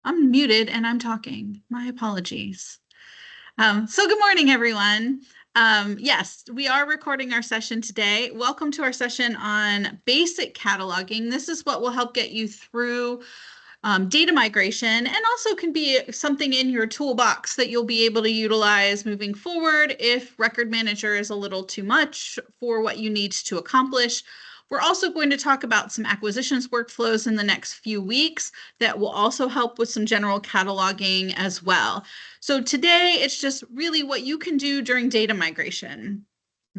I'm muted and I'm talking. My apologies. So good morning, everyone. Yes, we are recording our session today. Welcome to our session on basic cataloging. This is what will help get you through data migration and also can be something in your toolbox that you'll be able to utilize moving forward if Record Manager is a little too much for what you need to accomplish. We're also going to talk about some acquisitions workflows in the next few weeks that will also help with some general cataloging as well. So today it's just really what you can do during data migration.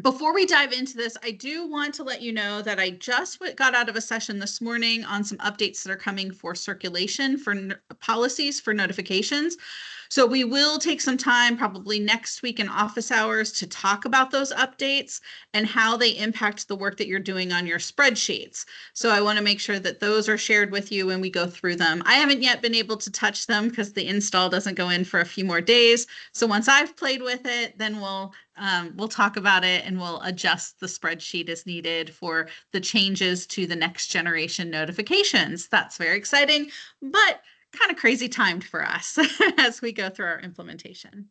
Before we dive into this, I do want to let you know that I just got out of a session this morning on some updates that are coming for circulation for policies for notifications. So we will take some time, probably next week in office hours, to talk about those updates and how they impact the work that you're doing on your spreadsheets. So I want to make sure that those are shared with you when we go through them. I haven't yet been able to touch them because the install doesn't go in for a few more days. So once I've played with it, then we'll talk about it and we'll adjust the spreadsheet as needed for the changes to the next generation notifications. That's very exciting, but kind of crazy timed for us as we go through our implementation.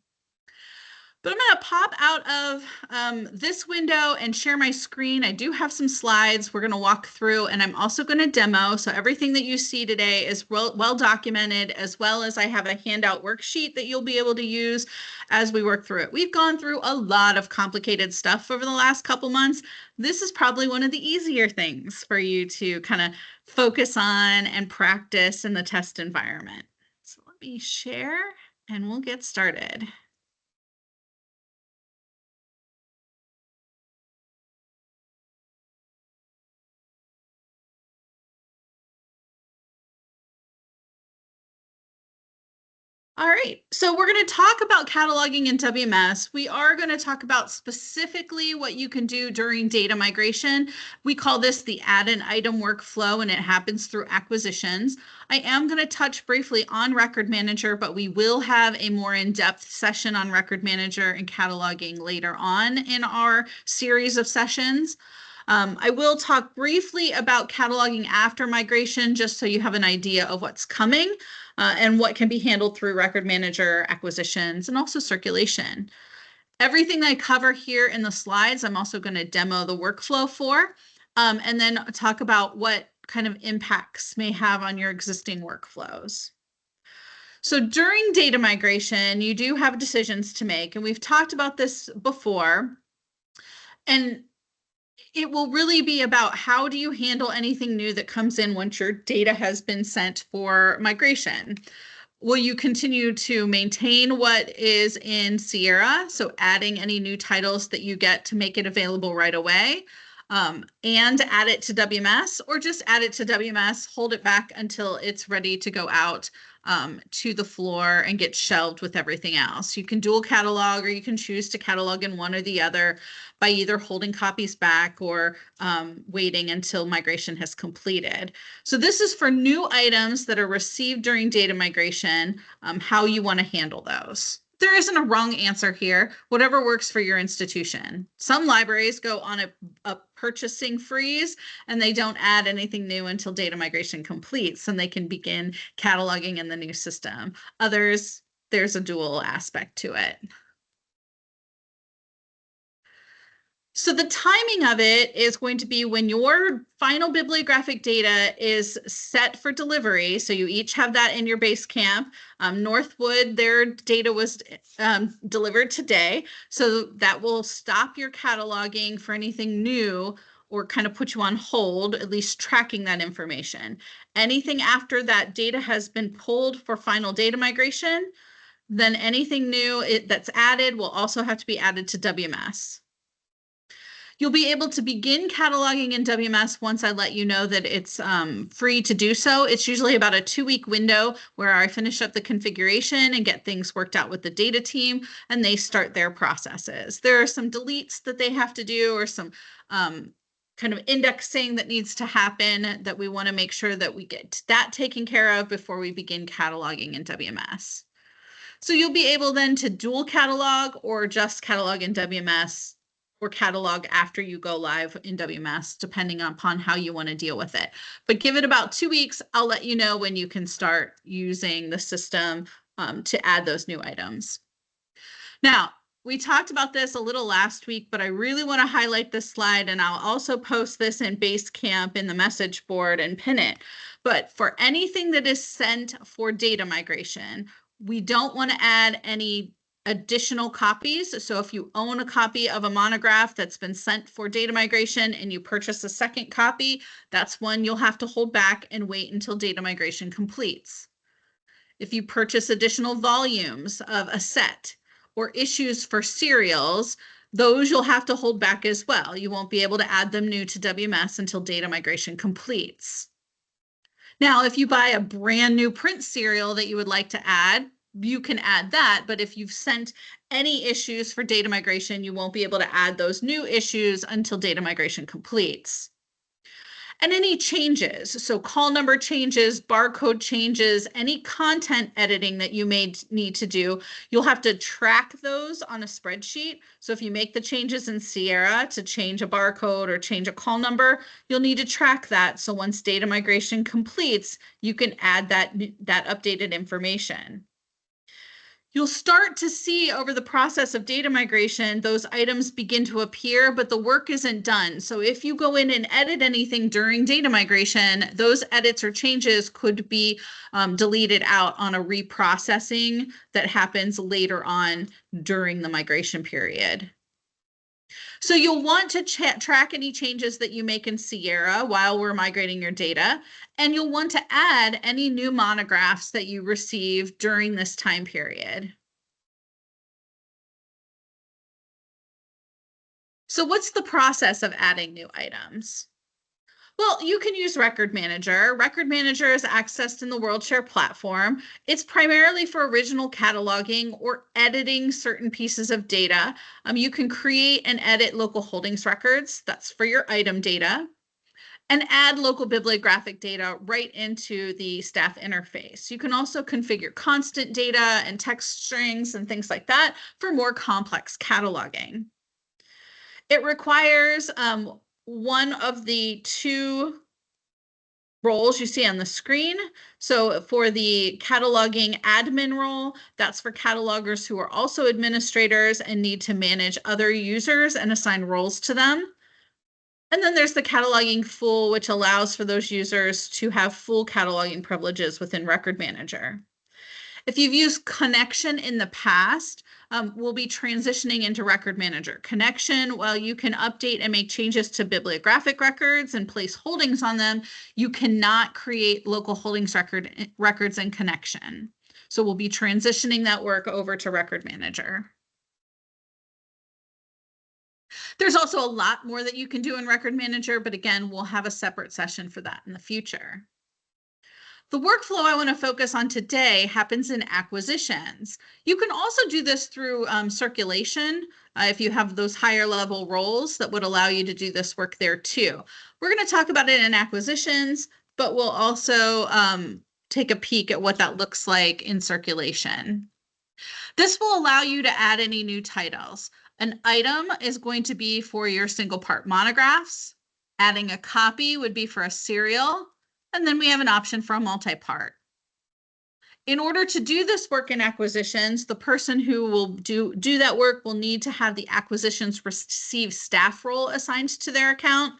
But I'm going to pop out of this window and share my screen. I do have some slides we're going to walk through, and I'm also going to demo. So everything that you see today is well documented, as well as I have a handout worksheet that you'll be able to use as we work through it. We've gone through a lot of complicated stuff over the last couple months. This is probably one of the easier things for you to kind of focus on and practice in the test environment. So let me share and we'll get started. All right, so we're going to talk about cataloging in WMS. We are going to talk about specifically what you can do during data migration. We call this the add an item workflow, and it happens through acquisitions. I am going to touch briefly on Record Manager, but we will have a more in-depth session on Record Manager and cataloging later on in our series of sessions. I will talk briefly about cataloging after migration, just so you have an idea of what's coming and what can be handled through Record Manager acquisitions and also circulation. Everything that I cover here in the slides, I'm also going to demo the workflow for, and then talk about what kind of impacts may have on your existing workflows. So during data migration, you do have decisions to make, and we've talked about this before. And it will really be about how do you handle anything new that comes in once your data has been sent for migration. Will you continue to maintain what is in Sierra? So adding any new titles that you get to make it available right away, and add it to WMS, or just add it to WMS, hold it back until it's ready to go out to the floor and get shelved with everything else. You can dual catalog, or you can choose to catalog in one or the other by either holding copies back or waiting until migration has completed. So this is for new items that are received during data migration, how you want to handle those. There isn't a wrong answer here, whatever works for your institution. Some libraries go on a purchasing freeze and they don't add anything new until data migration completes and they can begin cataloging in the new system. Others, there's a dual aspect to it. So the timing of it is going to be when your final bibliographic data is set for delivery. So you each have that in your base camp. Northwood, their data was delivered today. So that will stop your cataloging for anything new or kind of put you on hold, at least tracking that information. Anything after that data has been pulled for final data migration, then anything new that's added will also have to be added to WMS. You'll be able to begin cataloging in WMS once I let you know that it's free to do so. It's usually about a 2-week window where I finish up the configuration and get things worked out with the data team, and they start their processes. There are some deletes that they have to do, or some kind of indexing that needs to happen that we want to make sure that we get that taken care of before we begin cataloging in WMS. So you'll be able then to dual catalog or just catalog in WMS, or catalog after you go live in WMS, depending upon how you want to deal with it. But give it about 2 weeks. I'll let you know when you can start using the system to add those new items. Now, we talked about this a little last week, but I really want to highlight this slide, and I'll also post this in Basecamp in the message board and pin it. But for anything that is sent for data migration, we don't want to add any additional copies. So if you own a copy of a monograph that's been sent for data migration and you purchase a second copy, that's one you'll have to hold back and wait until data migration completes. If you purchase additional volumes of a set or issues for serials, those you'll have to hold back as well. You won't be able to add them new to WMS until data migration completes. Now, if you buy a brand new print serial that you would like to add, you can add that. But if you've sent any issues for data migration, you won't be able to add those new issues until data migration completes. And any changes, so call number changes, barcode changes, any content editing that you may need to do, you'll have to track those on a spreadsheet. So if you make the changes in Sierra to change a barcode or change a call number, you'll need to track that. So once data migration completes, you can add that updated information. You'll start to see over the process of data migration, those items begin to appear, but the work isn't done. So if you go in and edit anything during data migration, those edits or changes could be deleted out on a reprocessing that happens later on during the migration period. So you'll want to track any changes that you make in Sierra while we're migrating your data, and you'll want to add any new monographs that you receive during this time period. So what's the process of adding new items? Well, you can use Record Manager. Record Manager is accessed in the WorldShare platform. It's primarily for original cataloging or editing certain pieces of data. You can create and edit local holdings records. That's for your item data. And add local bibliographic data right into the staff interface. You can also configure constant data and text strings and things like that for more complex cataloging. It requires one of the two roles you see on the screen. So for the cataloging admin role, that's for catalogers who are also administrators and need to manage other users and assign roles to them. And then there's the cataloging full, which allows for those users to have full cataloging privileges within Record Manager. If you've used Connection in the past, we'll be transitioning into Record Manager. Connection, while you can update and make changes to bibliographic records and place holdings on them, you cannot create local holdings records in Connection. So we'll be transitioning that work over to Record Manager. There's also a lot more that you can do in Record Manager, but again, we'll have a separate session for that in the future. The workflow I want to focus on today happens in acquisitions. You can also do this through circulation if you have those higher level roles that would allow you to do this work there too. We're going to talk about it in acquisitions, but we'll also take a peek at what that looks like in circulation. This will allow you to add any new titles. An item is going to be for your single part monographs. Adding a copy would be for a serial. And then we have an option for a multi-part. In order to do this work in acquisitions, the person who will do that work will need to have the acquisitions receive staff role assigned to their account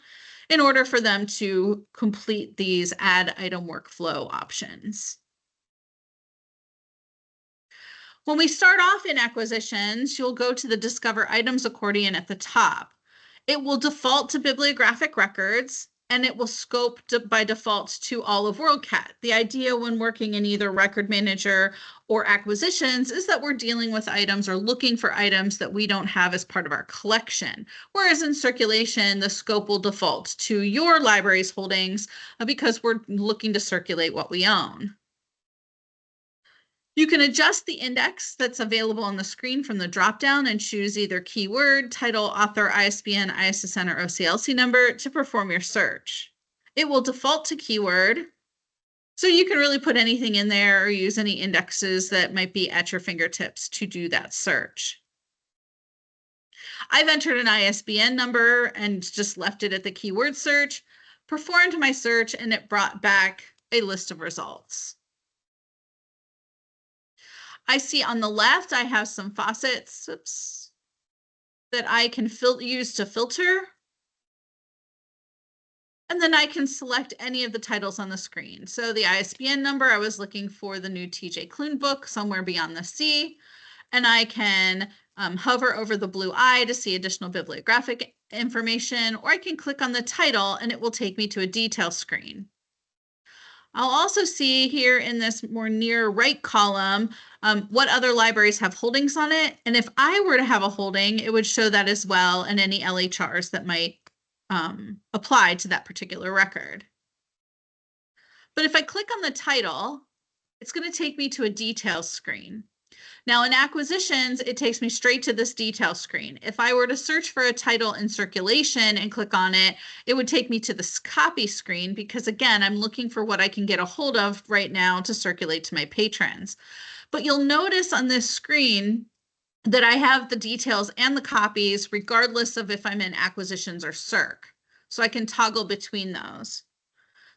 in order for them to complete these add item workflow options. When we start off in acquisitions, you'll go to the Discover Items accordion at the top. It will default to bibliographic records, and it will scope by default to all of WorldCat. The idea when working in either Record Manager or acquisitions is that we're dealing with items or looking for items that we don't have as part of our collection. Whereas in circulation, the scope will default to your library's holdings because we're looking to circulate what we own. You can adjust the index that's available on the screen from the dropdown and choose either keyword, title, author, ISBN, ISSN, or OCLC number to perform your search. It will default to keyword, so you can really put anything in there or use any indexes that might be at your fingertips to do that search. I've entered an ISBN number and just left it at the keyword search, performed my search, and it brought back a list of results. I see on the left, I have some faucets that I can use to filter. And then I can select any of the titles on the screen. So the ISBN number, I was looking for the new TJ Klune book, Somewhere Beyond the Sea. And I can hover over the blue eye to see additional bibliographic information, or I can click on the title and it will take me to a detail screen. I'll also see here in this more near right column what other libraries have holdings on it. And if I were to have a holding, it would show that as well, and any LHRs that might apply to that particular record. But if I click on the title, it's going to take me to a details screen. Now in acquisitions, it takes me straight to this detail screen. If I were to search for a title in circulation and click on it, it would take me to this copy screen because again, I'm looking for what I can get a hold of right now to circulate to my patrons. But you'll notice on this screen that I have the details and the copies regardless of if I'm in acquisitions or circ. So I can toggle between those.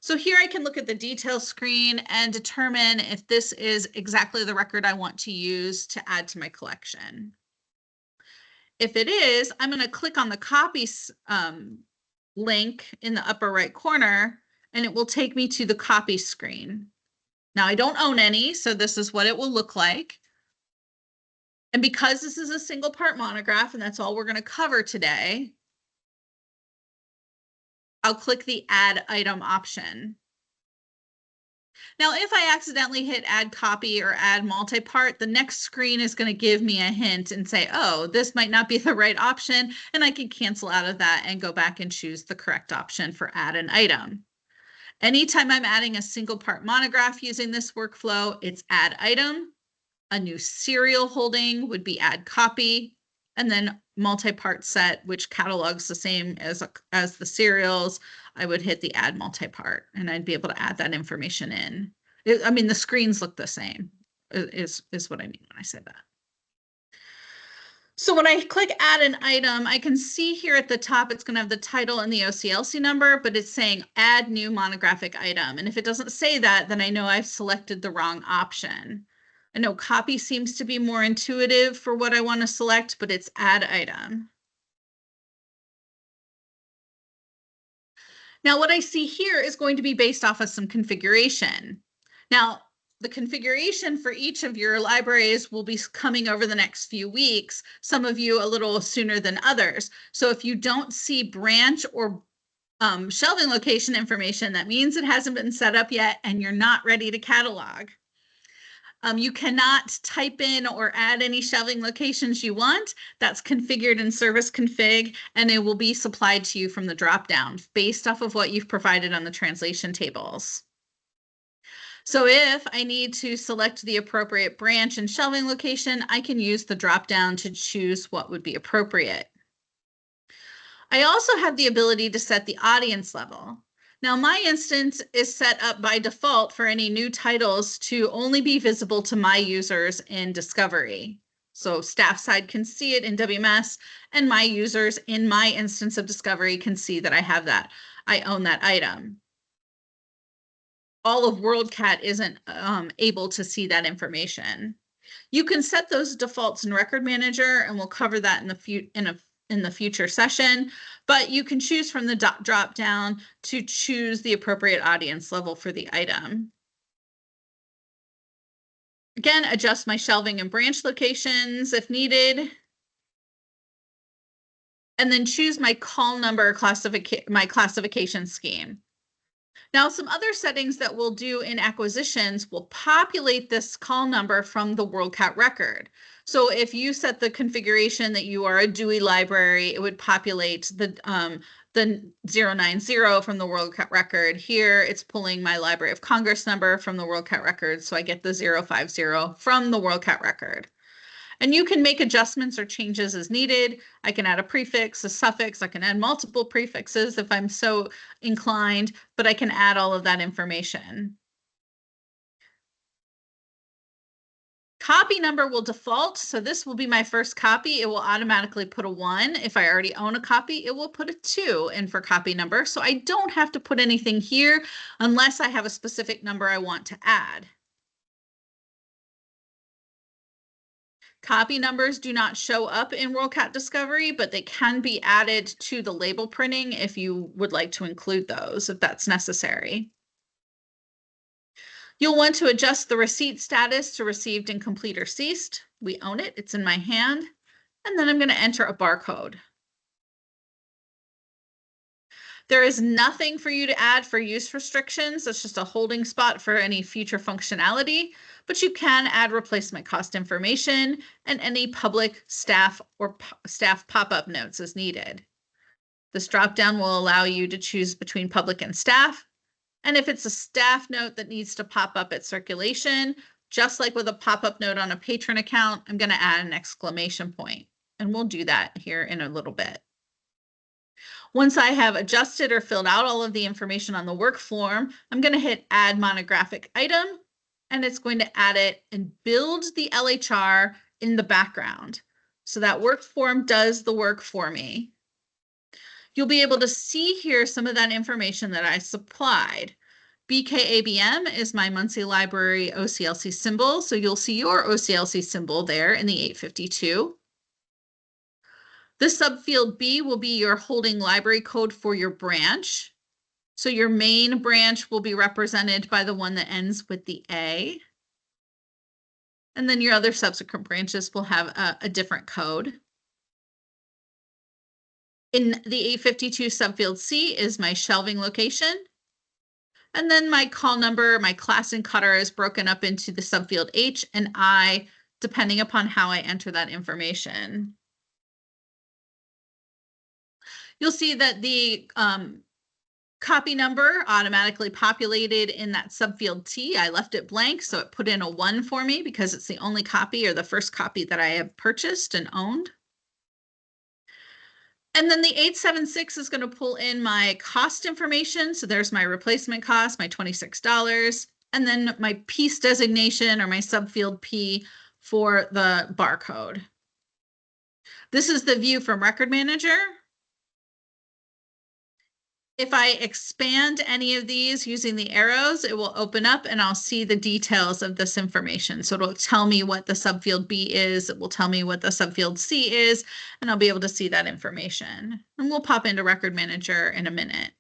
So here I can look at the details screen and determine if this is exactly the record I want to use to add to my collection. If it is, I'm going to click on the copies link in the upper right corner, and it will take me to the copy screen. Now I don't own any, so this is what it will look like. And because this is a single part monograph, and that's all we're going to cover today, I'll click the Add Item option. Now, if I accidentally hit Add Copy or Add Multi-Part, the next screen is going to give me a hint and say, oh, this might not be the right option, and I can cancel out of that and go back and choose the correct option for Add an Item. Anytime I'm adding a single part monograph using this workflow, it's Add Item. A new serial holding would be Add Copy, and then multi-part set, which catalogs the same as the serials, I would hit the Add Multi-Part, and I'd be able to add that information in. I mean, the screens look the same, is what I mean when I say that. So when I click Add an Item, I can see here at the top, it's going to have the title and the OCLC number, but it's saying Add New Monographic Item. And if it doesn't say that, then I know I've selected the wrong option. I know copy seems to be more intuitive for what I want to select, but it's Add Item. Now, what I see here is going to be based off of some configuration. Now, the configuration for each of your libraries will be coming over the next few weeks, some of you a little sooner than others. So if you don't see branch or shelving location information, that means it hasn't been set up yet and you're not ready to catalog. You cannot type in or add any shelving locations you want. That's configured in service config, and it will be supplied to you from the dropdown based off of what you've provided on the translation tables. So if I need to select the appropriate branch and shelving location, I can use the dropdown to choose what would be appropriate. I also have the ability to set the audience level. Now, my instance is set up by default for any new titles to only be visible to my users in Discovery. So staff side can see it in WMS, and my users in my instance of Discovery can see that I have that. I own that item. All of WorldCat isn't able to see that information. You can set those defaults in Record Manager, and we'll cover that in the future session, but you can choose from the drop down to choose the appropriate audience level for the item. Again, adjust my shelving and branch locations if needed. And then choose my call number my classification scheme. Now, some other settings that we'll do in acquisitions will populate this call number from the WorldCat record. So if you set the configuration that you are a Dewey library, it would populate the 090 from the WorldCat record. Here, it's pulling my Library of Congress number from the WorldCat record, so I get the 050 from the WorldCat record. And you can make adjustments or changes as needed. I can add a prefix, a suffix. I can add multiple prefixes if I'm so inclined, but I can add all of that information. Copy number will default, so this will be my first copy. It will automatically put a 1. If I already own a copy, it will put a 2 in for copy number. So I don't have to put anything here unless I have a specific number I want to add. Copy numbers do not show up in WorldCat Discovery, but they can be added to the label printing if you would like to include those, if that's necessary. You'll want to adjust the receipt status to received, incomplete, or ceased. We own it, it's in my hand. And then I'm going to enter a barcode. There is nothing for you to add for use restrictions. It's just a holding spot for any future functionality, but you can add replacement cost information and any public, staff, or staff pop-up notes as needed. This dropdown will allow you to choose between public and staff. And if it's a staff note that needs to pop up at circulation, just like with a pop-up note on a patron account, I'm going to add an exclamation point. And we'll do that here in a little bit. Once I have adjusted or filled out all of the information on the work form, I'm going to hit Add Monographic Item, and it's going to add it and build the LHR in the background. So that work form does the work for me. You'll be able to see here some of that information that I supplied. BKABM is my Muncie Library OCLC symbol, so you'll see your OCLC symbol there in the 852. The subfield B will be your holding library code for your branch. So your main branch will be represented by the one that ends with the A. And then your other subsequent branches will have a different code. In the 852 subfield C is my shelving location. And then my call number, my class encoder is broken up into the subfield H and I, depending upon how I enter that information. You'll see that the copy number automatically populated in that subfield T. I left it blank, so it put in a 1 for me because it's the only copy or the first copy that I have purchased and owned. And then the 876 is going to pull in my cost information. So there's my replacement cost, my $26, and then my piece designation or my subfield P for the barcode. This is the view from Record Manager. If I expand any of these using the arrows, it will open up and I'll see the details of this information. So it'll tell me what the subfield B is, it will tell me what the subfield C is, and I'll be able to see that information. And we'll pop into Record Manager in a minute.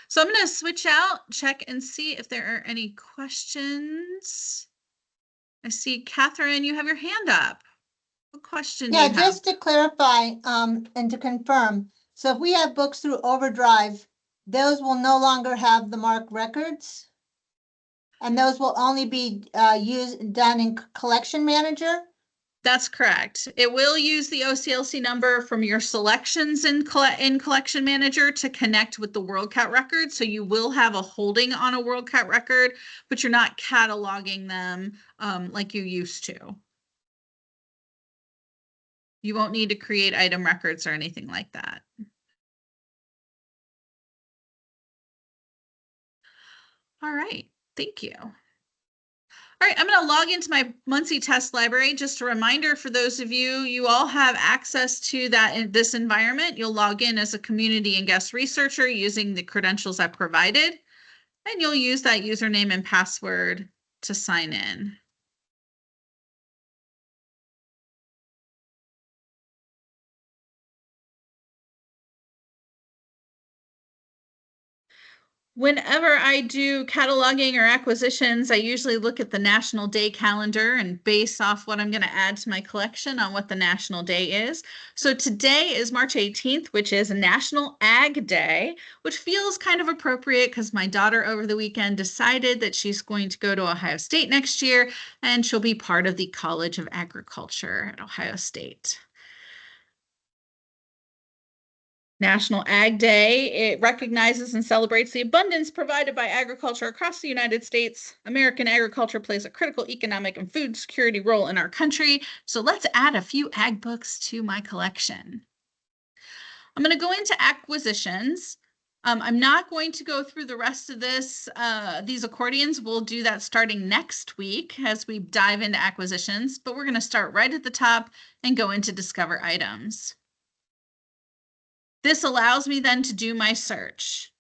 So I'm going to switch out, check and see if there are any questions. I see Catherine, you have your hand up. What question do you have? Just to clarify and to confirm, so if we have books through Overdrive, those will no longer have the marked records? And those will only be done in Collection Manager? That's correct. It will use the OCLC number from your selections in Collection Manager to connect with the WorldCat record. So you will have a holding on a WorldCat record, but you're not cataloging them like you used to. You won't need to create item records or anything like that. All right, thank you. All right, I'm going to log into my Muncie test library. Just a reminder for those of you, you all have access to that in this environment. You'll log in as a community and guest researcher using the credentials I provided, and you'll use that username and password to sign in. Whenever I do cataloging or acquisitions, I usually look at the National Day calendar and base off what I'm going to add to my collection on what the National Day is. So today is March 18th, which is National Ag Day, which feels kind of appropriate because my daughter over the weekend decided that she's going to go to Ohio State next year, and she'll be part of the College of Agriculture at Ohio State. National Ag Day, it recognizes and celebrates the abundance provided by agriculture across the United States. American agriculture plays a critical economic and food security role in our country. So let's add a few ag books to my collection. I'm going to go into acquisitions. I'm not going to go through the rest of these accordions. We'll do that starting next week as we dive into acquisitions, but we're going to start right at the top and go into discover items. This allows me then to do my search.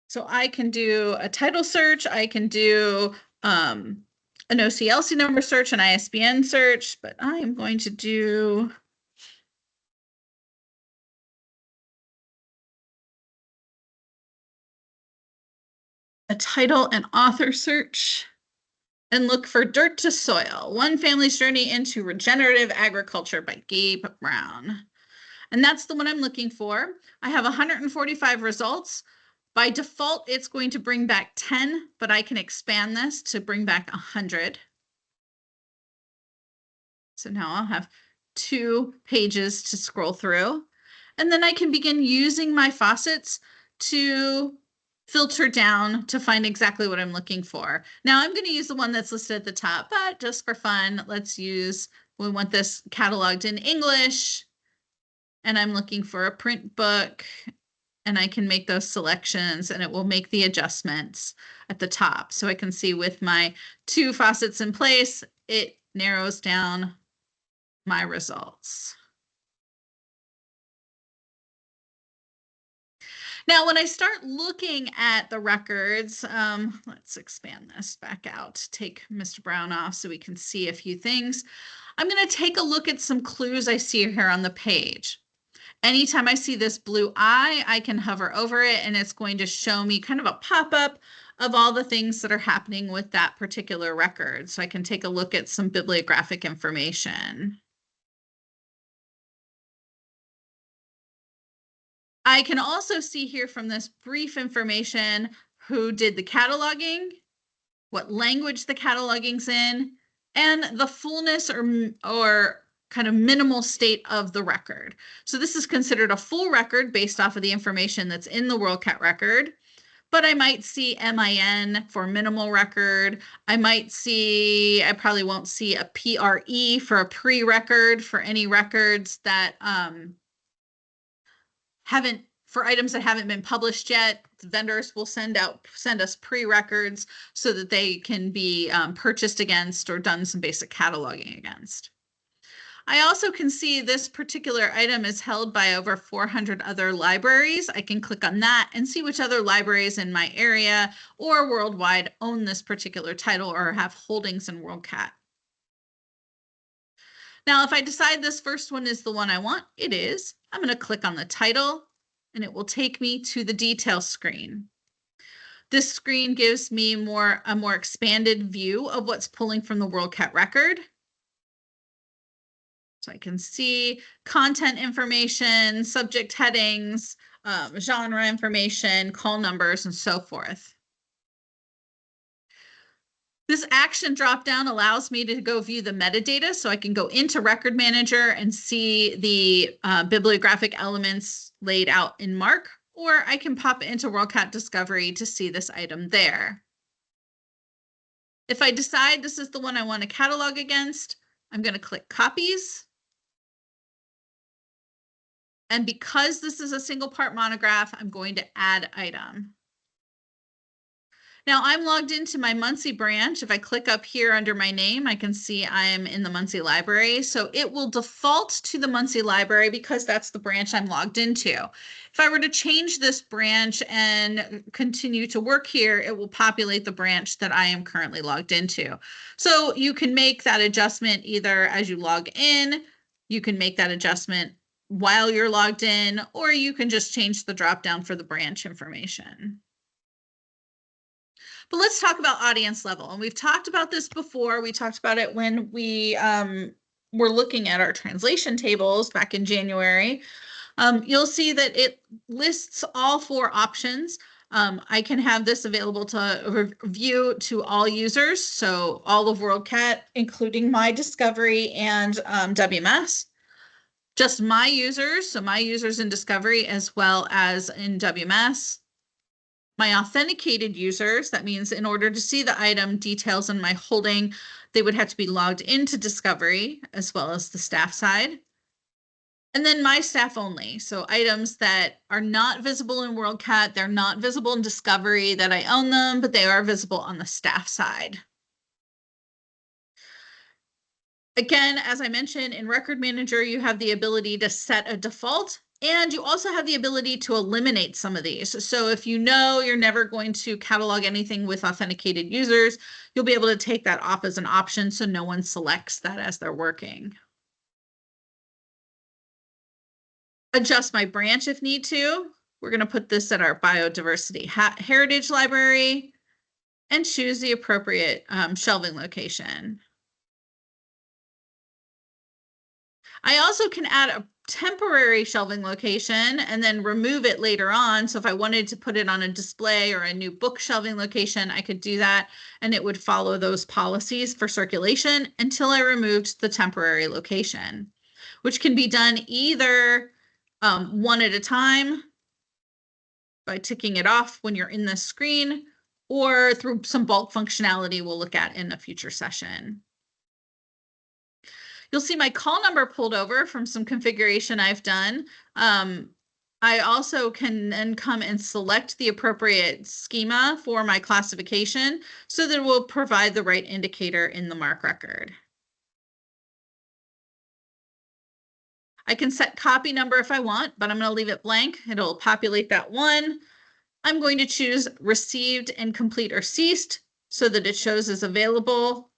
So I can do a title search, I can do an OCLC number search, an ISBN search, but I am going to do a title and author search and look for Dirt to Soil, One Family's Journey into Regenerative Agriculture by Gabe Brown. And that's the one I'm looking for. I have 145 results. By default, it's going to bring back 10, but I can expand this to bring back 100. So now I'll have 2 pages to scroll through. And then I can begin using my faucets to filter down to find exactly what I'm looking for. Now I'm going to use the one that's listed at the top, but just for fun, we want this cataloged in English, and I'm looking for a print book, and I can make those selections and it will make the adjustments at the top. So I can see with my 2 faucets in place, it narrows down my results. Now, when I start looking at the records, let's expand this back out, take Mr. Brown off so we can see a few things. I'm going to take a look at some clues I see here on the page. Anytime I see this blue eye, I can hover over it and it's going to show me kind of a pop-up of all the things that are happening with that particular record. So I can take a look at some bibliographic information. I can also see here from this brief information who did the cataloging, what language the cataloging's in, and the fullness or kind of minimal state of the record. So this is considered a full record based off of the information that's in the WorldCat record, but I might see MIN for minimal record. I probably won't see a PRE for a pre-record for any records that for items that haven't been published yet. The vendors will send us pre-records so that they can be purchased against or done some basic cataloging against. I also can see this particular item is held by over 400 other libraries. I can click on that and see which other libraries in my area or worldwide own this particular title or have holdings in WorldCat. Now, if I decide this first one is the one I want, it is. I'm going to click on the title and it will take me to the details screen. This screen gives me a more expanded view of what's pulling from the WorldCat record. So I can see content information, subject headings, genre information, call numbers, and so forth. This action dropdown allows me to go view the metadata, so I can go into Record Manager and see the bibliographic elements laid out in MARC, or I can pop into WorldCat Discovery to see this item there. If I decide this is the one I want to catalog against, I'm going to click Copies. And because this is a single part monograph, I'm going to add item. Now I'm logged into my Muncie branch. If I click up here under my name, I can see I am in the Muncie library. So it will default to the Muncie library because that's the branch I'm logged into. If I were to change this branch and continue to work here, it will populate the branch that I am currently logged into. So you can make that adjustment either as you log in, you can make that adjustment while you're logged in, or you can just change the dropdown for the branch information. But let's talk about audience level. And we've talked about this before. We talked about it when we were looking at our translation tables back in January. You'll see that it lists all 4 options. I can have this available to review to all users. So all of WorldCat, including my Discovery and WMS. Just my users, so my users in Discovery as well as in WMS. My authenticated users, that means in order to see the item details in my holding, they would have to be logged into Discovery as well as the staff side. And then my staff only. So items that are not visible in WorldCat, they're not visible in Discovery that I own them, but they are visible on the staff side. Again, as I mentioned, in Record Manager, you have the ability to set a default, and you also have the ability to eliminate some of these. So if you know you're never going to catalog anything with authenticated users, you'll be able to take that off as an option so no one selects that as they're working. Adjust my branch if need to. We're going to put this at our biodiversity heritage library and choose the appropriate shelving location. I also can add a temporary shelving location and then remove it later on. So if I wanted to put it on a display or a new book shelving location, I could do that and it would follow those policies for circulation until I removed the temporary location, which can be done either one at a time by ticking it off when you're in the screen or through some bulk functionality we'll look at in a future session. You'll see my call number pulled over from some configuration I've done. I also can then come and select the appropriate schema for my classification so that it will provide the right indicator in the MARC record. I can set copy number if I want, but I'm going to leave it blank. It'll populate that one. I'm going to choose received, incomplete, or ceased so that it shows as available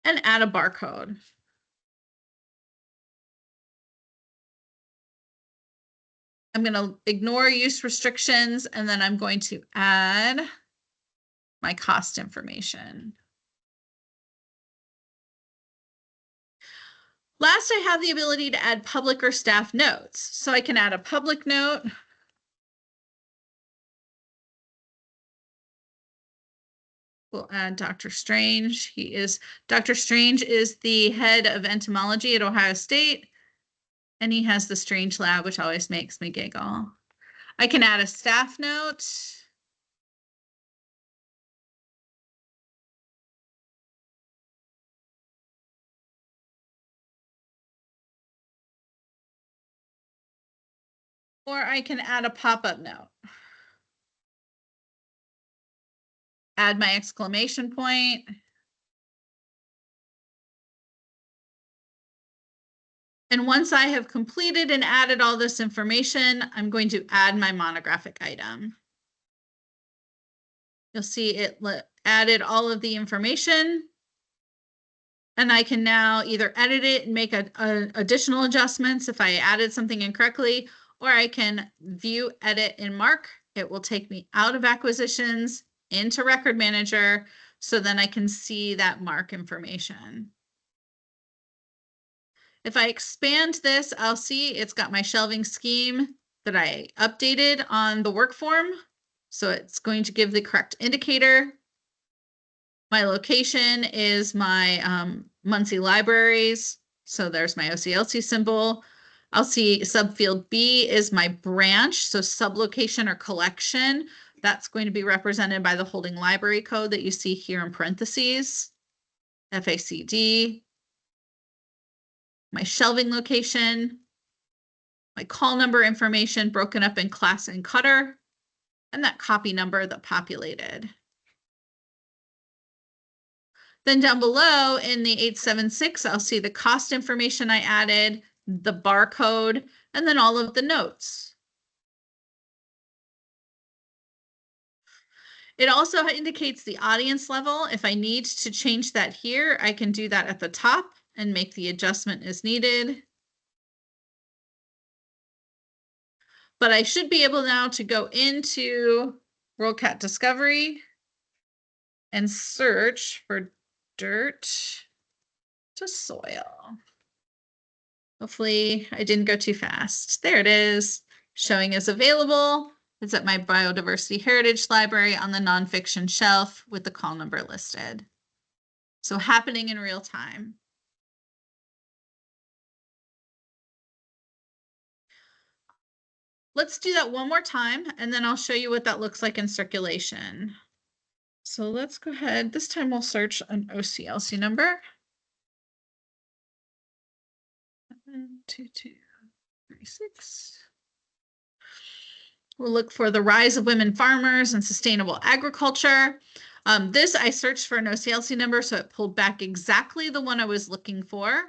and add a barcode. I'm going to ignore use restrictions and then I'm going to add my cost information. Last, I have the ability to add public or staff notes. So I can add a public note. We'll add Dr. Strange. Dr. Strange is the head of entomology at Ohio State, and he has the Strange Lab, which always makes me giggle. I can add a staff note. Or I can add a pop-up note. Add my exclamation point. And once I have completed and added all this information, I'm going to add my monographic item. You'll see it added all of the information. And I can now either edit it and make additional adjustments if I added something incorrectly, or I can view, edit, and mark. It will take me out of acquisitions into Record Manager, so then I can see that mark information. If I expand this, I'll see it's got my shelving scheme that I updated on the work form. So it's going to give the correct indicator. My location is my Muncie libraries. So there's my OCLC symbol. I'll see subfield B is my branch. So sublocation or collection. That's going to be represented by the holding library code that you see here in parentheses. FACD. My shelving location. My call number information broken up in class and cutter. And that copy number that populated. Then down below in the 876, I'll see the cost information I added, the barcode, and then all of the notes. It also indicates the audience level. If I need to change that here, I can do that at the top and make the adjustment as needed. But I should be able now to go into WorldCat Discovery and search for dirt to soil. Hopefully I didn't go too fast. There it is, showing as available. It's at my Biodiversity Heritage Library on the nonfiction shelf with the call number listed. So happening in real time. Let's do that one more time, and then I'll show you what that looks like in circulation. So let's go ahead. This time we'll search an OCLC number. 722. 36. We'll look for the rise of women farmers and sustainable agriculture. This I searched for no CLC number, so it pulled back exactly the one I was looking for.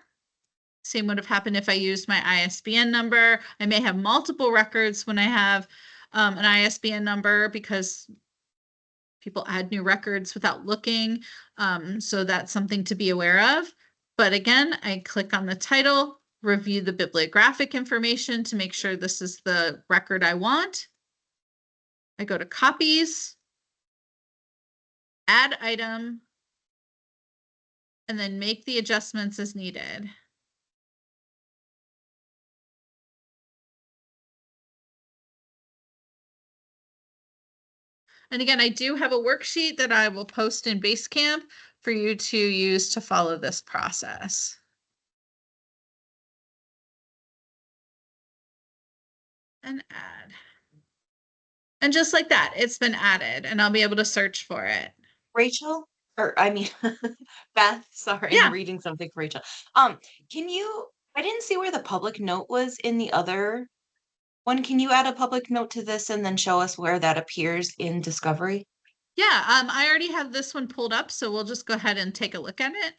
Same would have happened if I used my ISBN number. I may have multiple records when I have an ISBN number because people add new records without looking. So that's something to be aware of. But again, I click on the title, review the bibliographic information to make sure this is the record I want. I go to copies, add item, and then make the adjustments as needed. And again, I do have a worksheet that I will post in Basecamp for you to use to follow this process. And add. And just like that, it's been added and I'll be able to search for it. Rachel, or I mean, Beth, sorry, Yeah. I'm reading something for Rachel. Can you, I didn't see where the public note was in the other one. Can you add a public note to this and then show us where that appears in Discovery? Yeah, I already have this one pulled up, so we'll just go ahead and take a look at it.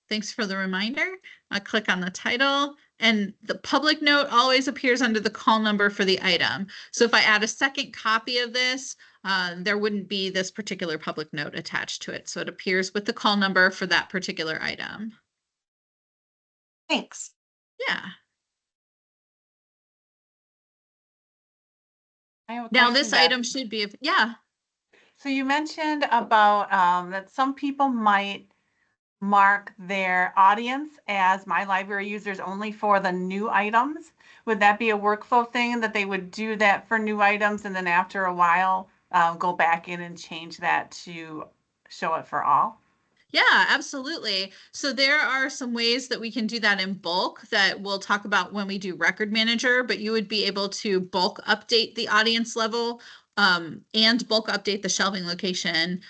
Thanks for the reminder. I'll click on the title, and the public note always appears under the call number for the item. So if I add a second copy of this, there wouldn't be this particular public note attached to it. So it appears with the call number for that particular item. Thanks. Yeah. I have a Now question, this Beth. item should be, yeah. So you mentioned about that some people might mark their audience as my library users only for the new items. Would that be a workflow thing that they would do that for new items and then after a while go back in and change that to show it for all? Yeah, absolutely. So there are some ways that we can do that in bulk that we'll talk about when we do Record Manager, but you would be able to bulk update the audience level and bulk update the shelving location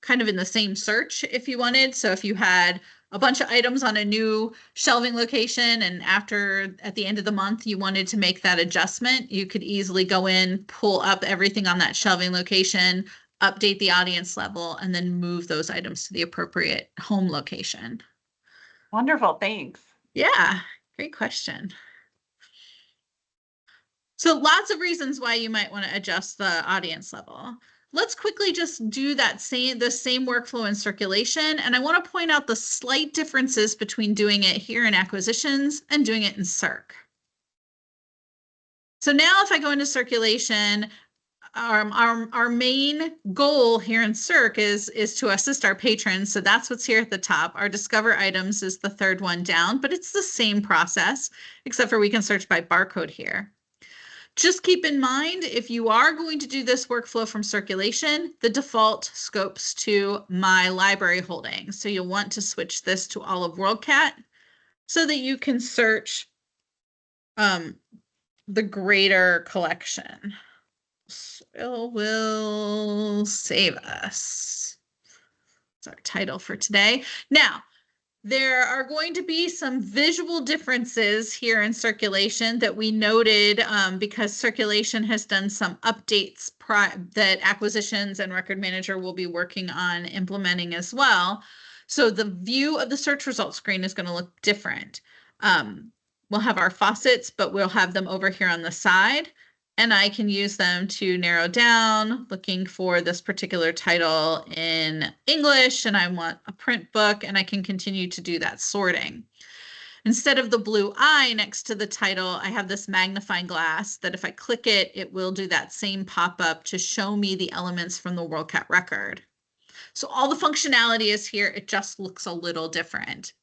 kind of in the same search if you wanted. So if you had a bunch of items on a new shelving location and after at the end of the month you wanted to make that adjustment, you could easily go in, pull up everything on that shelving location, update the audience level, and then move those items to the appropriate home location. Wonderful, thanks. Yeah, great question. So lots of reasons why you might want to adjust the audience level. Let's quickly just do the same workflow in circulation. And I want to point out the slight differences between doing it here in acquisitions and doing it in circ. So now if I go into circulation, our main goal here in circ is to assist our patrons. So that's what's here at the top. Our discover items is the third one down, but it's the same process, except for we can search by barcode here. Just keep in mind, if you are going to do this workflow from circulation, the default scopes to my library holdings. So you'll want to switch this to all of WorldCat so that you can search the greater collection. So will save us. That's our title for today. Now, there are going to be some visual differences here in circulation that we noted because circulation has done some updates that acquisitions and Record Manager will be working on implementing as well. So the view of the search results screen is going to look different. We'll have our faucets, but we'll have them over here on the side. And I can use them to narrow down, looking for this particular title in English, and I want a print book, and I can continue to do that sorting. Instead of the blue eye next to the title, I have this magnifying glass that if I click it, it will do that same pop-up to show me the elements from the WorldCat record. So all the functionality is here, it just looks a little different.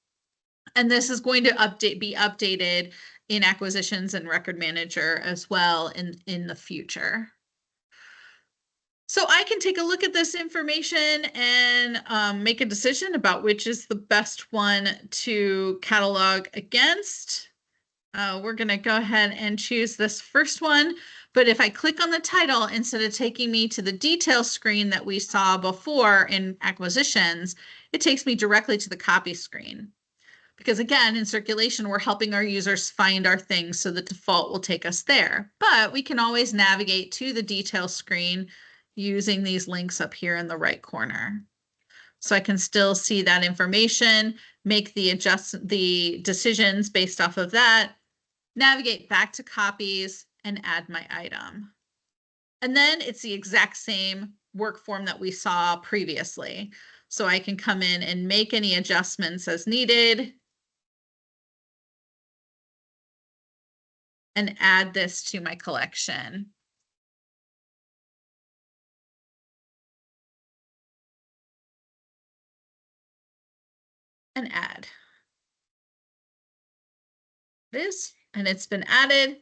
And this is going to be updated in acquisitions and Record Manager as well in the future. So I can take a look at this information and make a decision about which is the best one to catalog against. We're going to go ahead and choose this first one. But if I click on the title, instead of taking me to the detail screen that we saw before in acquisitions, it takes me directly to the copy screen. Because again, in circulation, we're helping our users find our things, so the default will take us there. But we can always navigate to the detail screen using these links up here in the right corner. So I can still see that information, make the decisions based off of that, navigate back to copies, and add my item. And then it's the exact same work form that we saw previously. So I can come in and make any adjustments as needed and add this to my collection. And add. This, and it's been added.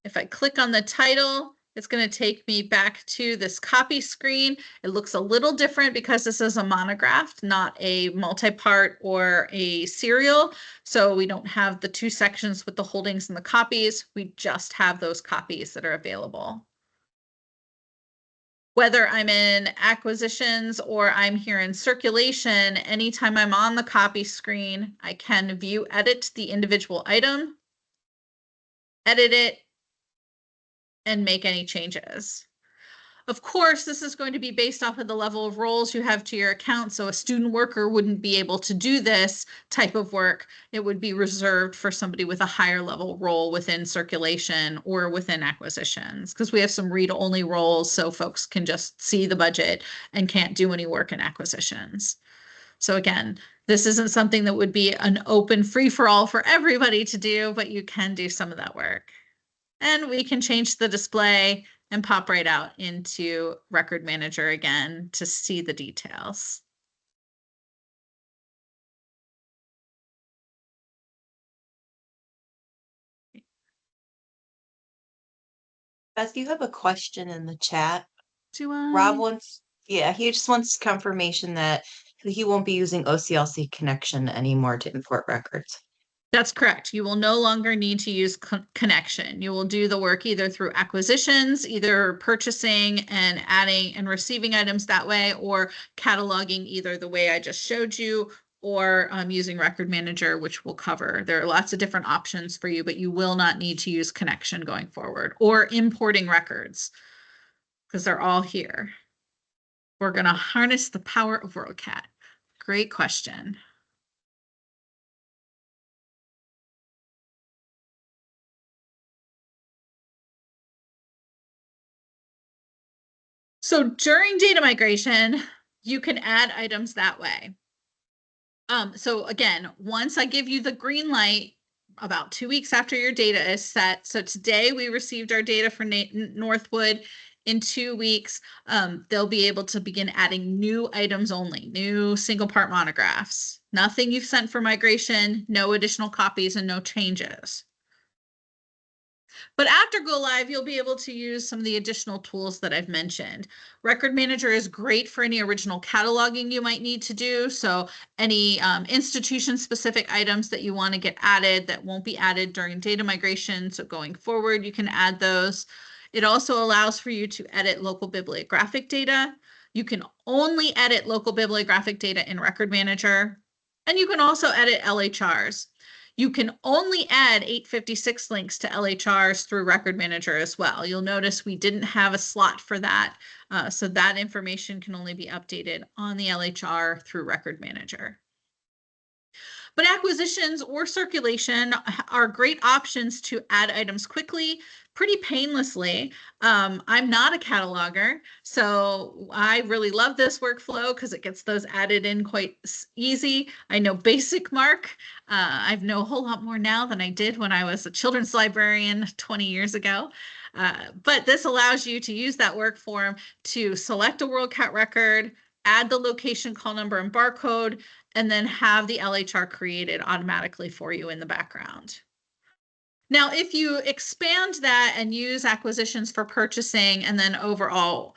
If I click on the title, it's going to take me back to this copy screen. It looks a little different because this is a monograph, not a multi-part or a serial. So we don't have the two sections with the holdings and the copies. We just have those copies that are available. Whether I'm in acquisitions or I'm here in circulation, anytime I'm on the copy screen, I can view, edit the individual item, edit it, and make any changes. Of course, this is going to be based off of the level of roles you have to your account. So a student worker wouldn't be able to do this type of work. It would be reserved for somebody with a higher level role within circulation or within acquisitions, because we have some read-only roles, so folks can just see the budget and can't do any work in acquisitions. So again, this isn't something that would be an open free-for-all for everybody to do, but you can do some of that work. And we can change the display and pop right out into Record Manager again to see the details. Beth, you have a question in the chat. Do I? Rob wants, yeah, he just wants confirmation that he won't be using OCLC connection anymore to import records. That's correct. You will no longer need to use connection. You will do the work either through acquisitions, either purchasing and adding and receiving items that way, or cataloging either the way I just showed you, or using Record Manager, which we'll cover. There are lots of different options for you, but you will not need to use connection going forward, or importing records, because they're all here. We're going to harness the power of WorldCat. Great question. So during data migration, you can add items that way. So again, once I give you the green light, about 2 weeks after your data is set. So today we received our data for Northwood. In 2 weeks, they'll be able to begin adding new items only, new single part monographs. Nothing you've sent for migration, no additional copies, and no changes. But after go live, you'll be able to use some of the additional tools that I've mentioned. Record Manager is great for any original cataloging you might need to do. So any institution-specific items that you want to get added that won't be added during data migration. So going forward, you can add those. It also allows for you to edit local bibliographic data. You can only edit local bibliographic data in Record Manager. And you can also edit LHRs. You can only add 856 links to LHRs through Record Manager as well. You'll notice we didn't have a slot for that. So that information can only be updated on the LHR through Record Manager. But acquisitions or circulation are great options to add items quickly, pretty painlessly. I'm not a cataloger, so I really love this workflow because it gets those added in quite easy. I know basic mark. I know a whole lot more now than I did when I was a children's librarian 20 years ago. But this allows you to use that work form to select a WorldCat record, add the location, call number, and barcode, and then have the LHR created automatically for you in the background. Now, if you expand that and use acquisitions for purchasing and then overall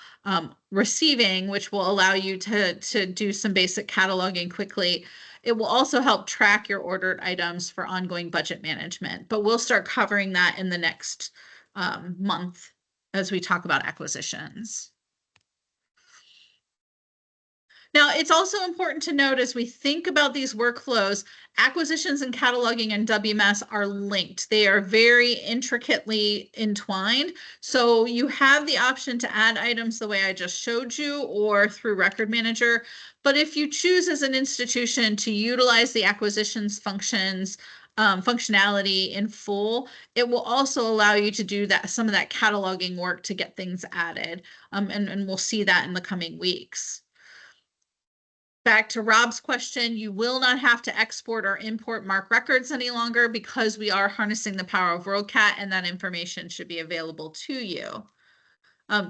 receiving, which will allow you to do some basic cataloging quickly, it will also help track your ordered items for ongoing budget management. But we'll start covering that in the next month as we talk about acquisitions. Now, it's also important to note as we think about these workflows, acquisitions and cataloging and WMS are linked. They are very intricately entwined. So you have the option to add items the way I just showed you or through Record Manager. But if you choose as an institution to utilize the acquisitions functionality in full, it will also allow you to do that some of that cataloging work to get things added. And we'll see that in the coming weeks. Back to Rob's question, you will not have to export or import MARC records any longer because we are harnessing the power of WorldCat, and that information should be available to you.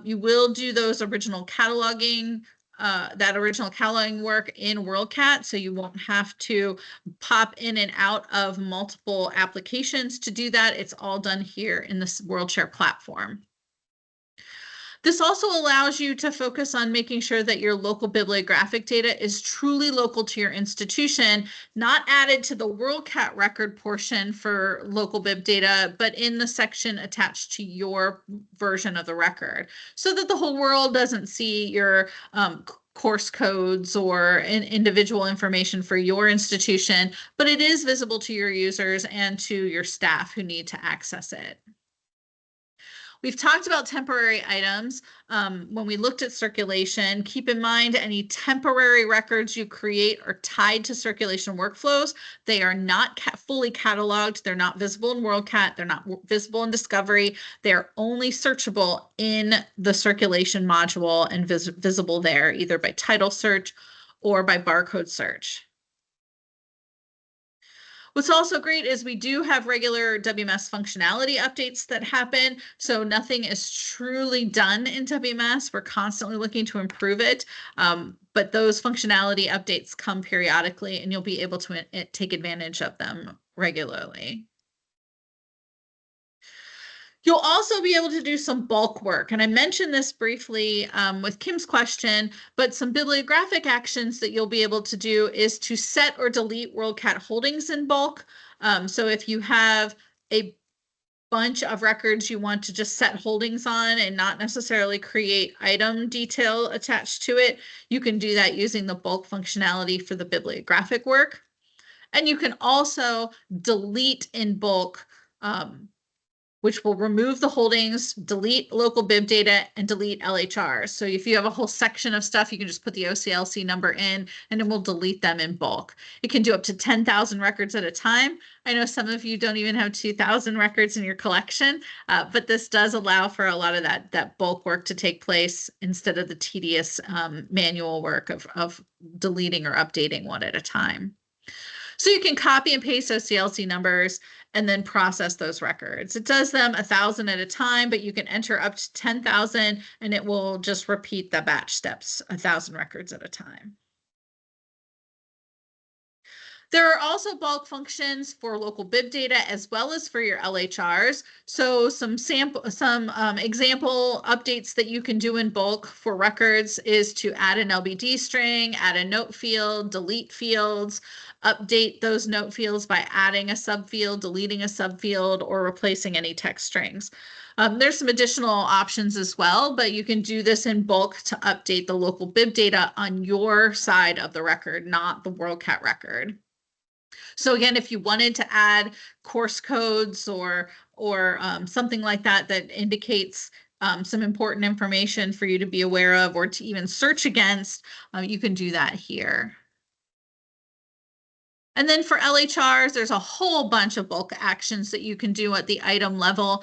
You will do those original cataloging, that original cataloging work in WorldCat, so you won't have to pop in and out of multiple applications to do that. It's all done here in this WorldShare platform. This also allows you to focus on making sure that your local bibliographic data is truly local to your institution, not added to the WorldCat record portion for local bib data, but in the section attached to your version of the record, so that the whole world doesn't see your course codes or individual information for your institution, but it is visible to your users and to your staff who need to access it. We've talked about temporary items. When we looked at circulation, keep in mind any temporary records you create are tied to circulation workflows. They are not fully cataloged. They're not visible in WorldCat. They're not visible in Discovery. They're only searchable in the circulation module and visible there either by title search or by barcode search. What's also great is we do have regular WMS functionality updates that happen. So nothing is truly done in WMS. We're constantly looking to improve it. But those functionality updates come periodically and you'll be able to take advantage of them regularly. You'll also be able to do some bulk work. And I mentioned this briefly with Kim's question, but some bibliographic actions that you'll be able to do is to set or delete WorldCat holdings in bulk. So if you have a bunch of records you want to just set holdings on and not necessarily create item detail attached to it, you can do that using the bulk functionality for the bibliographic work. And you can also delete in bulk which will remove the holdings, delete local bib data, and delete LHRs. So if you have a whole section of stuff, you can just put the OCLC number in, and it will delete them in bulk. It can do up to 10,000 records at a time. I know some of you don't even have 2,000 records in your collection, but this does allow for a lot of that bulk work to take place instead of the tedious manual work of deleting or updating one at a time. So you can copy and paste OCLC numbers and then process those records. It does them 1,000 at a time, but you can enter up to 10,000 and it will just repeat the batch steps 1,000 records at a time. There are also bulk functions for local bib data as well as for your LHRs. So some example updates that you can do in bulk for records is to add an LBD string, add a note field, delete fields, update those note fields by adding a subfield, deleting a subfield, or replacing any text strings. There's some additional options as well, but you can do this in bulk to update the local bib data on your side of the record, not the WorldCat record. So again, if you wanted to add course codes or something like that that indicates some important information for you to be aware of or to even search against, you can do that here. And then for LHRs, there's a whole bunch of bulk actions that you can do at the item level.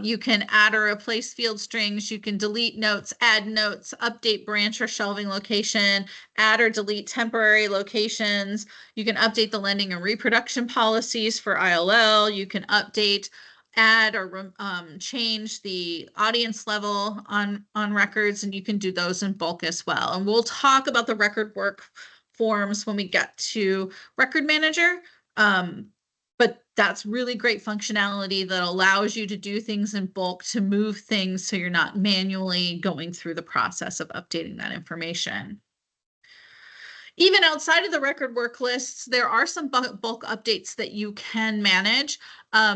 You can add or replace field strings. You can delete notes, add notes, update branch or shelving location, add or delete temporary locations. You can update the lending and reproduction policies for ILL. You can update, add or change the audience level on records, and you can do those in bulk as well. And we'll talk about the record work forms when we get to Record Manager, but that's really great functionality that allows you to do things in bulk to move things so you're not manually going through the process of updating that information. Even outside of the record work lists, there are some bulk updates that you can manage.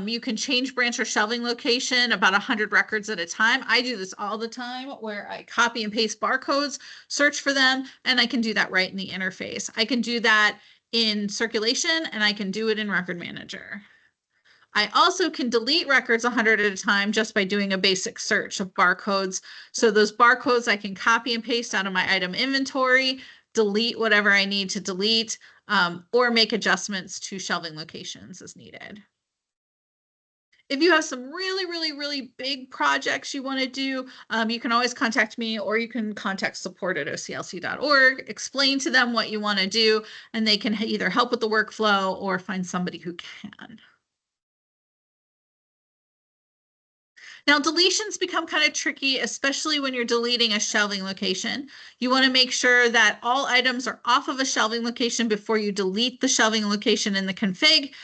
You can change branch or shelving location about 100 records at a time. I do this all the time where I copy and paste barcodes, search for them, and I can do that right in the interface. I can do that in circulation and I can do it in Record Manager. I also can delete records 100 at a time just by doing a basic search of barcodes. So those barcodes I can copy and paste out of my item inventory, delete whatever I need to delete, or make adjustments to shelving locations as needed. If you have some really big projects you want to do, you can always contact me, or you can contact support@oclc.org, explain to them what you want to do, and they can either help with the workflow or find somebody who can. Now, deletions become kind of tricky, especially when you're deleting a shelving location. You want to make sure that all items are off of a shelving location before you delete the shelving location in the config,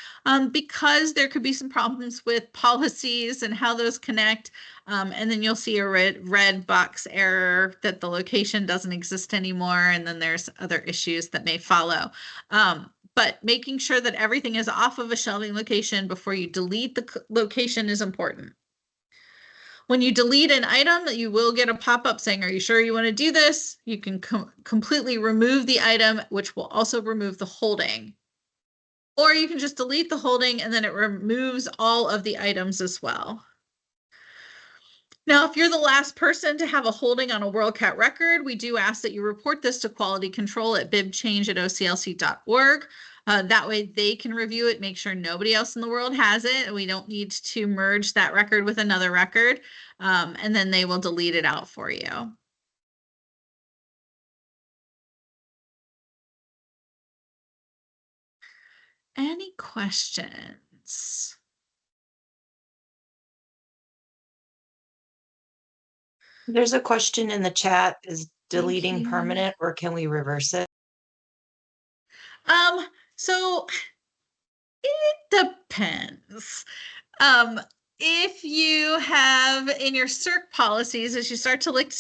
because there could be some problems with policies and how those connect. And then you'll see a red box error that the location doesn't exist anymore. And then there's other issues that may follow. But making sure that everything is off of a shelving location before you delete the location is important. When you delete an item, you will get a pop-up saying, are you sure you want to do this? You can completely remove the item, which will also remove the holding. Or you can just delete the holding and then it removes all of the items as well. Now, if you're the last person to have a holding on a WorldCat record, we do ask that you report this to quality control at bibchange@oclc.org. That way they can review it, make sure nobody else in the world has it, and we don't need to merge that record with another record, and then they will delete it out for you. Any questions? There's a question in the chat, is deleting you. permanent or can we reverse it? So it depends. If you have in your circ policies, as you start to look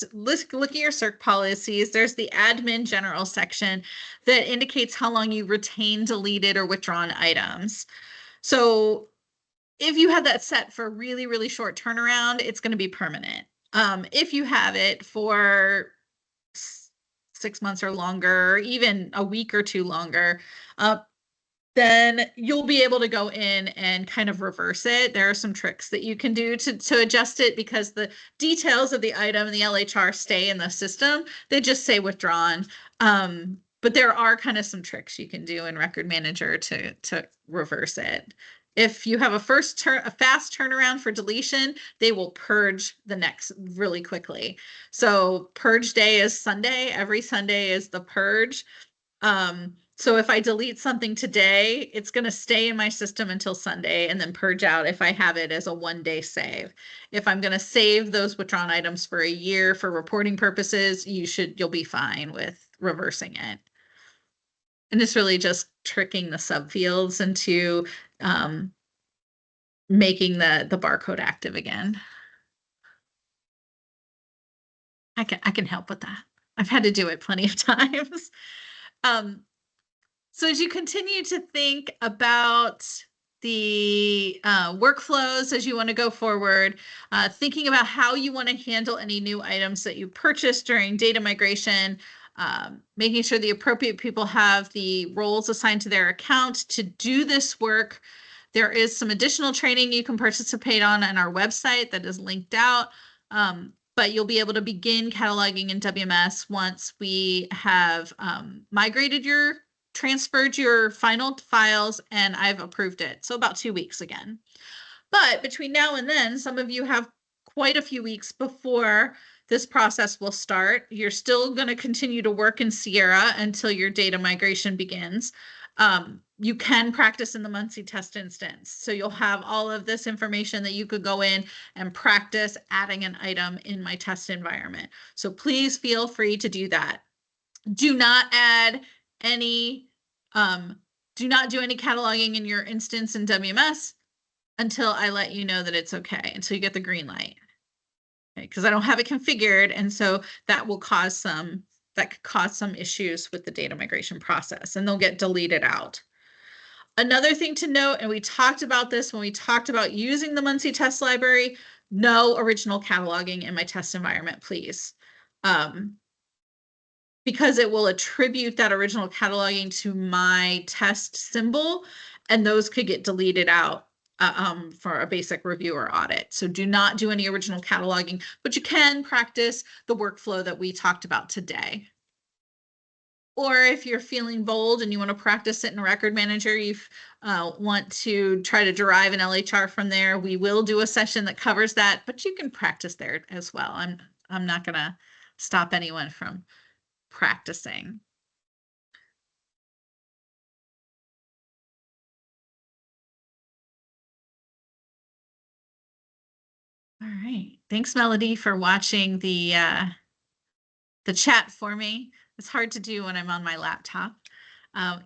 at your circ policies, there's the admin general section that indicates how long you retain deleted or withdrawn items. So if you have that set for really short turnaround, it's going to be permanent. If you have it for 6 months or longer, even a week or two longer, then you'll be able to go in and kind of reverse it. There are some tricks that you can do to adjust it because the details of the item and the LHR stay in the system. They just say withdrawn. But there are kind of some tricks you can do in Record Manager to reverse it. If you have a fast turnaround for deletion, they will purge the next really quickly. So purge day is Sunday. Every Sunday is the purge. So if I delete something today, it's going to stay in my system until Sunday and then purge out if I have it as a 1-day save. If I'm going to save those withdrawn items for a year for reporting purposes, you'll be fine with reversing it. And it's really just tricking the subfields into making the barcode active again. I can help with that. I've had to do it plenty of times. So as you continue to think about the workflows as you want to go forward, thinking about how you want to handle any new items that you purchase during data migration, making sure the appropriate people have the roles assigned to their account to do this work. There is some additional training you can participate on our website that is linked out. But you'll be able to begin cataloging in WMS once we have transferred your final files and I've approved it. So about 2 weeks again. But between now and then, some of you have quite a few weeks before this process will start. You're still going to continue to work in Sierra until your data migration begins. You can practice in the Muncie test instance. So you'll have all of this information that you could go in and practice adding an item in my test environment. So please feel free to do that. Do not add any, do not do any cataloging in your instance in WMS until I let you know that it's okay, until you get the green light. Okay, because I don't have it configured, and so that will cause some that could cause some issues with the data migration process, and they'll get deleted out. Another thing to note, and we talked about this when we talked about using the Muncie test library, no original cataloging in my test environment, please. Because it will attribute that original cataloging to my test symbol, and those could get deleted out for a basic review or audit. So do not do any original cataloging, but you can practice the workflow that we talked about today. Or if you're feeling bold and you want to practice it in Record Manager, you want to try to derive an LHR from there, we will do a session that covers that, but you can practice there as well. I'm not going to stop anyone from practicing. All right. Thanks, Melody, for watching the chat for me. It's hard to do when I'm on my laptop.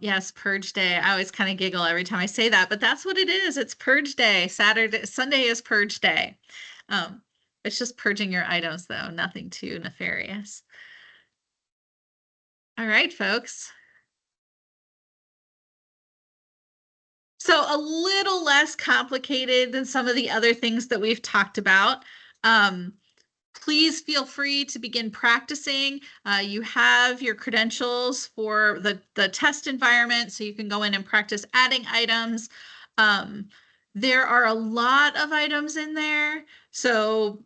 Yes, purge day. I always kind of giggle every time I say that, but that's what it is. It's purge day. Sunday is purge day. It's just purging your items, though. Nothing too nefarious. All right, folks. So a little less complicated than some of the other things that we've talked about. Please feel free to begin practicing. You have your credentials for the test environment, so you can go in and practice adding items. There are a lot of items in there, so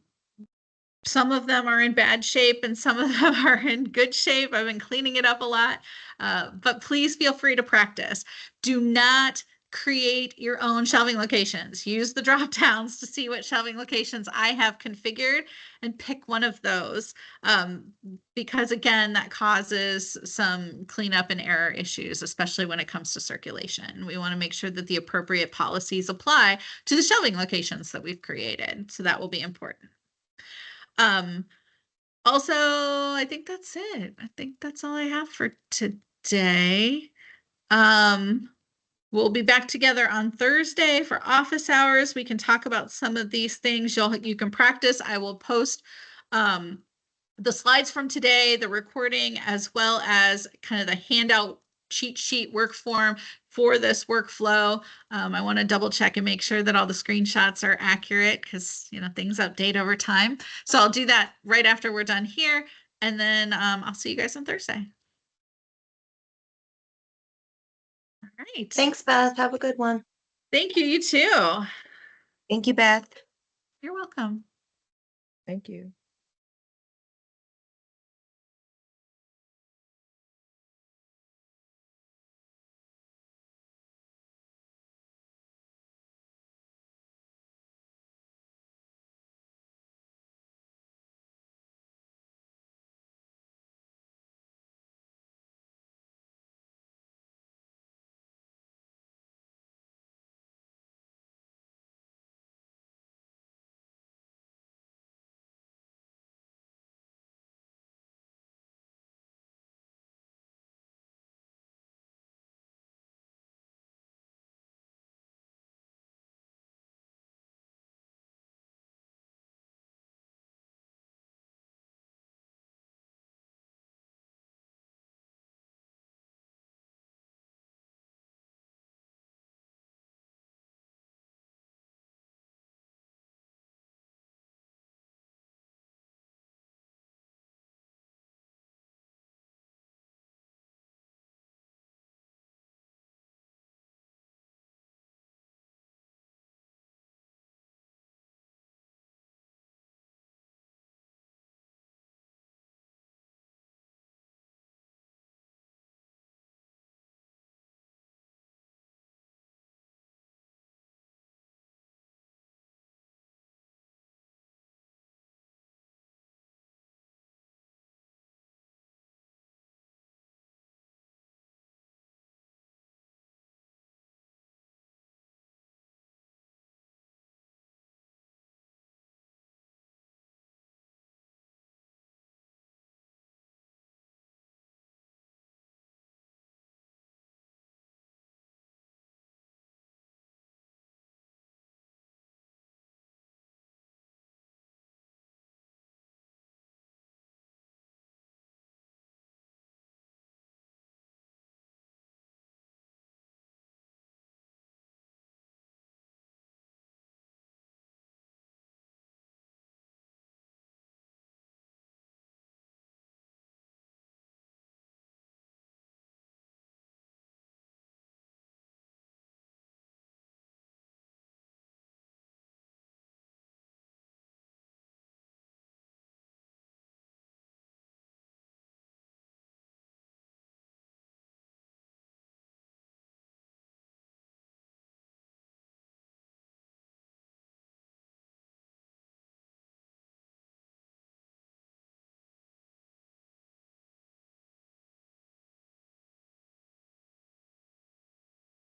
some of them are in bad shape and some of them are in good shape. I've been cleaning it up a lot, but please feel free to practice. Do not create your own shelving locations. Use the drop downs to see what shelving locations I have configured and pick one of those, because again, that causes some cleanup and error issues, especially when it comes to circulation. We want to make sure that the appropriate policies apply to the shelving locations that we've created. So that will be important. Also, I think that's it. I think that's all I have for today. We'll be back together on Thursday for office hours. We can talk about some of these things. You can practice. I will post the slides from today, the recording, as well as kind of the handout cheat sheet work form for this workflow. I want to double check and make sure that all the screenshots are accurate because, you know, things update over time. So I'll do that right after we're done here. And then I'll see you guys on Thursday. All right. Thanks, Beth. Have a good one. Thank you. You too. Thank you, Beth. You're welcome. Thank you.